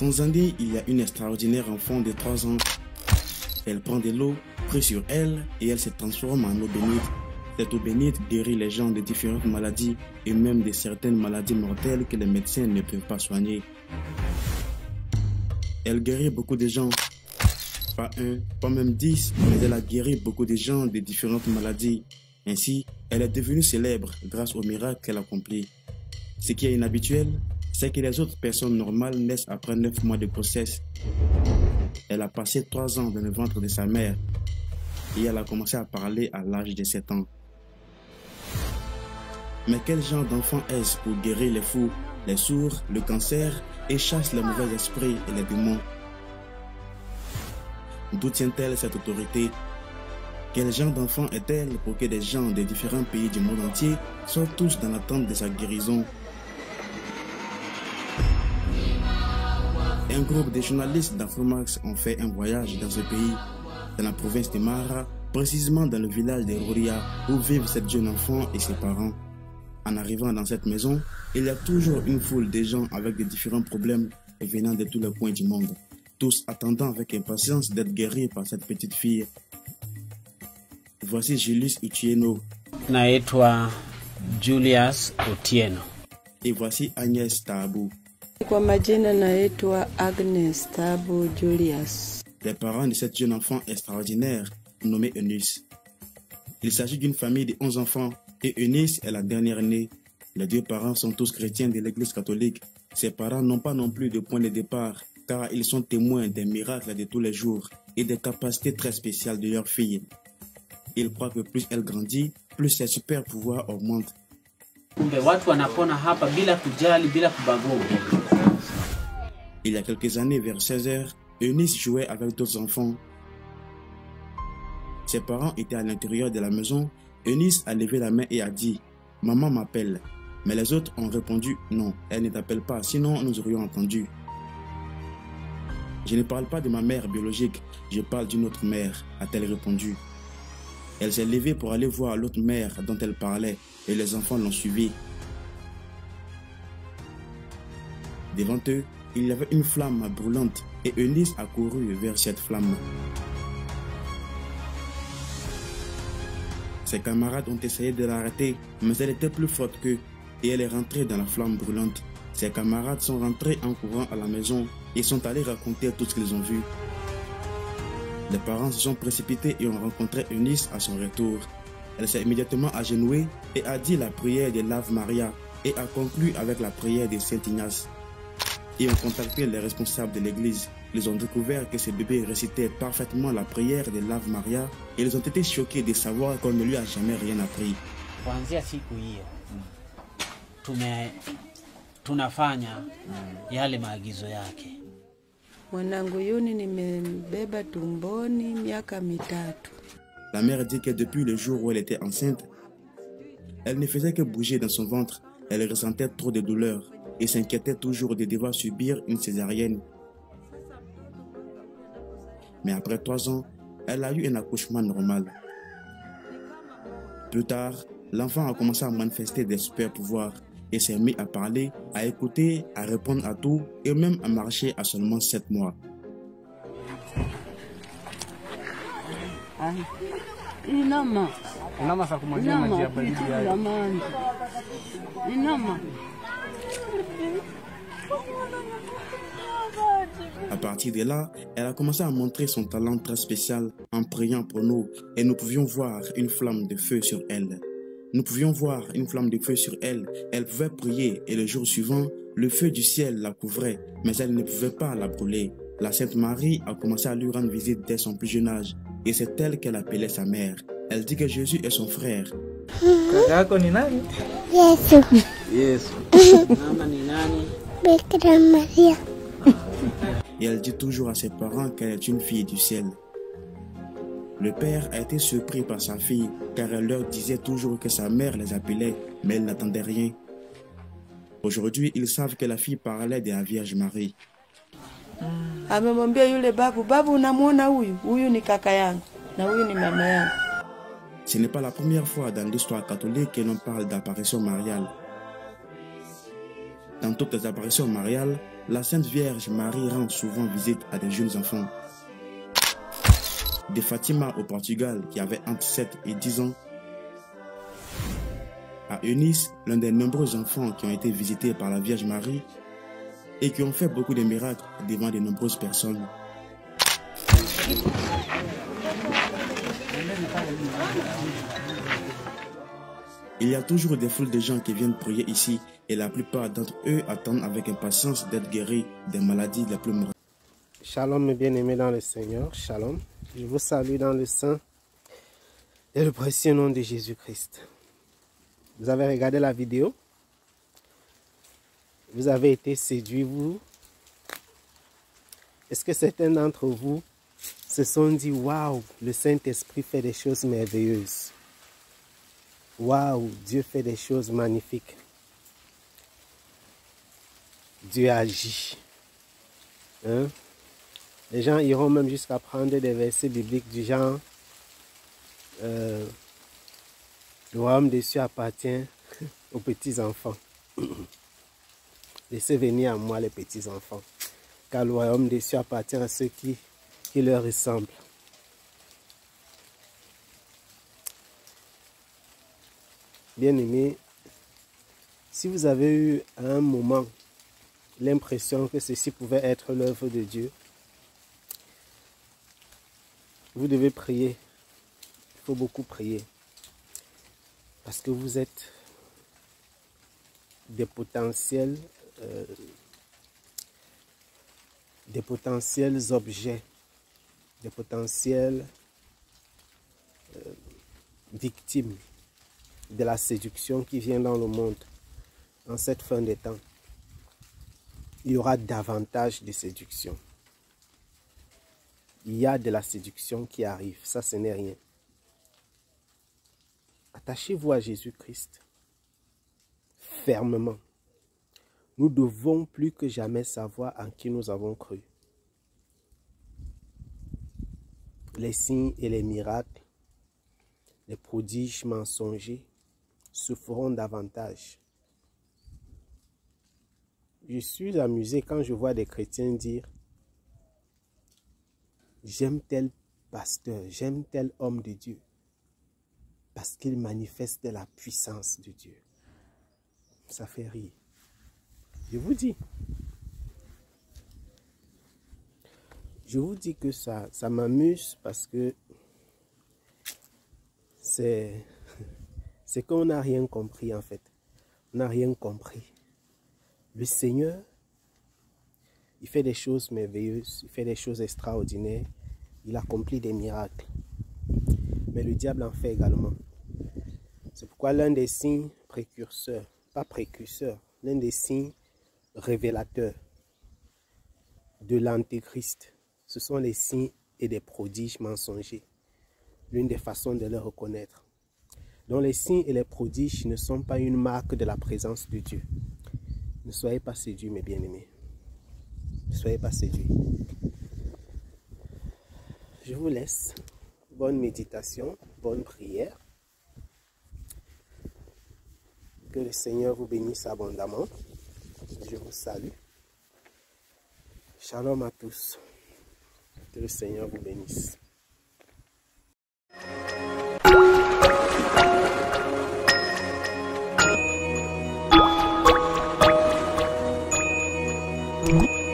En Zambie, il y a une extraordinaire enfant de 3 ans. Elle prend de l'eau, prie sur elle et elle se transforme en eau bénite. Cette eau bénite guérit les gens de différentes maladies et même de certaines maladies mortelles que les médecins ne peuvent pas soigner. Elle guérit beaucoup de gens, pas un, pas même 10, mais elle a guéri beaucoup de gens de différentes maladies. Ainsi, elle est devenue célèbre grâce au miracle qu'elle accomplit. Ce qui est inhabituel, c'est que les autres personnes normales naissent après 9 mois de grossesse. Elle a passé 3 ans dans le ventre de sa mère et elle a commencé à parler à l'âge de 7 ans. Mais quel genre d'enfant est-ce pour guérir les fous, les sourds, le cancer et chasse les mauvais esprits et les démons? D'où tient-elle cette autorité? Quel genre d'enfant est-elle pour que des gens de différents pays du monde entier soient tous dans l'attente de sa guérison? Un groupe de journalistes d'Afromax ont fait un voyage dans ce pays, dans la province de Mara, précisément dans le village de Roria, où vivent cette jeune enfant et ses parents. En arrivant dans cette maison, il y a toujours une foule de gens avec de différents problèmes et venant de tous les coins du monde, tous attendant avec impatience d'être guéris par cette petite fille. Voici Julius Otieno. Naitwa Julius Otieno. Et voici Agnès Taabou. Kwa majina naitwa Agnes Taabou Julius. Les parents de cette jeune enfant extraordinaire, nommée Eunice. Il s'agit d'une famille de 11 enfants et Eunice est la dernière née. Les 2 parents sont tous chrétiens de l'église catholique. Ses parents n'ont pas non plus de point de départ car ils sont témoins des miracles de tous les jours et des capacités très spéciales de leur fille. Ils croient que plus elle grandit, plus ses super pouvoirs augmentent. Il y a quelques années, vers 16 h, Eunice jouait avec d'autres enfants. Ses parents étaient à l'intérieur de la maison. Eunice a levé la main et a dit « Maman m'appelle ». Mais les autres ont répondu « Non, elle ne t'appelle pas, sinon nous aurions entendu ». « Je ne parle pas de ma mère biologique, je parle d'une autre mère », a-t-elle répondu. Elle s'est levée pour aller voir l'autre mère dont elle parlait et les enfants l'ont suivie. Devant eux, il y avait une flamme brûlante et Eunice a couru vers cette flamme. Ses camarades ont essayé de l'arrêter, mais elle était plus forte qu'eux et elle est rentrée dans la flamme brûlante. Ses camarades sont rentrés en courant à la maison et sont allés raconter tout ce qu'ils ont vu. Les parents se sont précipités et ont rencontré Eunice à son retour. Elle s'est immédiatement agenouillée et a dit la prière de l'Ave Maria et a conclu avec la prière de Saint Ignace. Ils ont contacté les responsables de l'église. Ils ont découvert que ce bébé récitait parfaitement la prière de l'Ave Maria et ils ont été choqués de savoir qu'on ne lui a jamais rien appris. Tunafanya yale maagizo yake. Mwanangu Yuni nimembeba tumboni miaka mitatu. La mère dit que depuis le jour où elle était enceinte, elle ne faisait que bouger dans son ventre. Elle ressentait trop de douleurs et s'inquiétait toujours de devoir subir une césarienne. Mais après 3 ans, elle a eu un accouchement normal. Plus tard, l'enfant a commencé à manifester des super pouvoirs et s'est mis à parler, à écouter, à répondre à tout et même à marcher à seulement 7 mois. À partir de là, elle a commencé à montrer son talent très spécial en priant pour nous et nous pouvions voir une flamme de feu sur elle. Nous pouvions voir une flamme de feu sur elle. Elle pouvait prier et le jour suivant, le feu du ciel la couvrait, mais elle ne pouvait pas la brûler. La Sainte Marie a commencé à lui rendre visite dès son plus jeune âge et c'est elle qu'elle appelait sa mère. Elle dit que Jésus est son frère. Et elle dit toujours à ses parents qu'elle est une fille du ciel. Le père a été surpris par sa fille car elle leur disait toujours que sa mère les appelait, mais elle n'attendait rien. Aujourd'hui, ils savent que la fille parlait de la Vierge Marie. Amemwambia yule babu, babu unamuona huyu ni kaka yangu na huyu ni mama yangu. Ce n'est pas la première fois dans l'histoire catholique que l'on parle d'apparition mariale. Dans toutes les apparitions mariales, la Sainte Vierge Marie rend souvent visite à des jeunes enfants. De Fatima au Portugal, qui avait entre 7 et 10 ans, à Eunice, l'un des nombreux enfants qui ont été visités par la Vierge Marie et qui ont fait beaucoup de miracles devant de nombreuses personnes. Il y a toujours des foules de gens qui viennent prier ici et la plupart d'entre eux attendent avec impatience d'être guéris des maladies les plus mortelles. Shalom mes bien-aimés dans le Seigneur, shalom. Je vous salue dans le saint et le précieux nom de Jésus-Christ. Vous avez regardé la vidéo? Vous avez été séduits, vous? Est-ce que certains d'entre vous se sont dit, waouh, le Saint-Esprit fait des choses merveilleuses. Waouh, Dieu fait des choses magnifiques. Dieu agit. Hein? Les gens iront même jusqu'à prendre des versets bibliques du genre le royaume des cieux appartient aux petits-enfants. Laissez venir à moi les petits-enfants, car le royaume des cieux appartient à ceux qui leur ressemblent. Bien-aimés, si vous avez eu à un moment l'impression que ceci pouvait être l'œuvre de Dieu, vous devez prier. Il faut beaucoup prier. Parce que vous êtes des potentiels objets, des potentielles victimes de la séduction qui vient dans le monde en cette fin des temps. Il y aura davantage de séduction. Il y a de la séduction qui arrive, ça ce n'est rien. Attachez-vous à Jésus-Christ fermement. Nous devons plus que jamais savoir en qui nous avons cru. Les signes et les miracles, les prodiges mensongers se feront davantage. Je suis amusé quand je vois des chrétiens dire « J'aime tel pasteur, j'aime tel homme de Dieu parce qu'il manifeste la puissance de Dieu. » Ça fait rire. Je vous dis que ça m'amuse parce que c'est qu'on n'a rien compris en fait. On n'a rien compris. Le Seigneur, il fait des choses merveilleuses, il fait des choses extraordinaires, il accomplit des miracles. Mais le diable en fait également. C'est pourquoi l'un des signes précurseurs, pas précurseurs, l'un des signes révélateurs de l'Antéchrist, ce sont les signes et des prodiges mensongers. L'une des façons de le reconnaître. Donc les signes et les prodiges ne sont pas une marque de la présence de Dieu. Ne soyez pas séduits, mes bien-aimés. Ne soyez pas séduits. Je vous laisse. Bonne méditation, bonne prière. Que le Seigneur vous bénisse abondamment. Je vous salue. Shalom à tous. Que le Seigneur vous bénisse. Mm-hmm.